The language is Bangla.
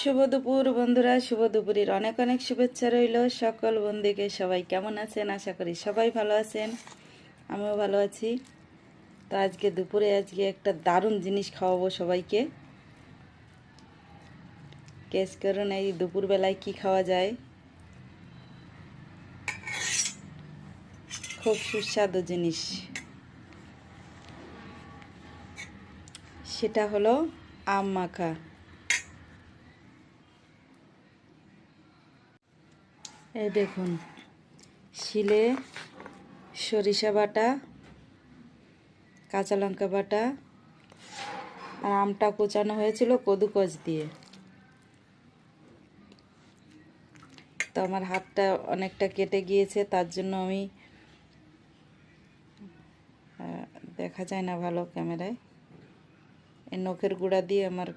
শুভ দুপুর বন্ধুরা, শুভ দুপুরের অনেক অনেক শুভেচ্ছা রইল সকল বন্ধুকে। সবাই কেমন আছেন? আশা করি সবাই ভালো আছেন, আমিও ভালো আছি। তো আজকে দুপুরে একটা দারুণ জিনিস খাওয়াবো সবাইকে। কেস করুন এই দুপুরবেলায় কি খাওয়া যায়। খুব সুস্বাদু জিনিস, সেটা হলো আম মাখা। এই দেখুন, শিলে সরিষা বাটা, কাঁচা লঙ্কা বাটা আর আমটা কোচানো হয়েছিল কদুকস দিয়ে। তো আমার হাতটা অনেকটা কেটে গিয়েছে, তার জন্য আমি দেখা যায় না ভালো ক্যামেরায়, এই নখের গুঁড়া দিয়ে আমার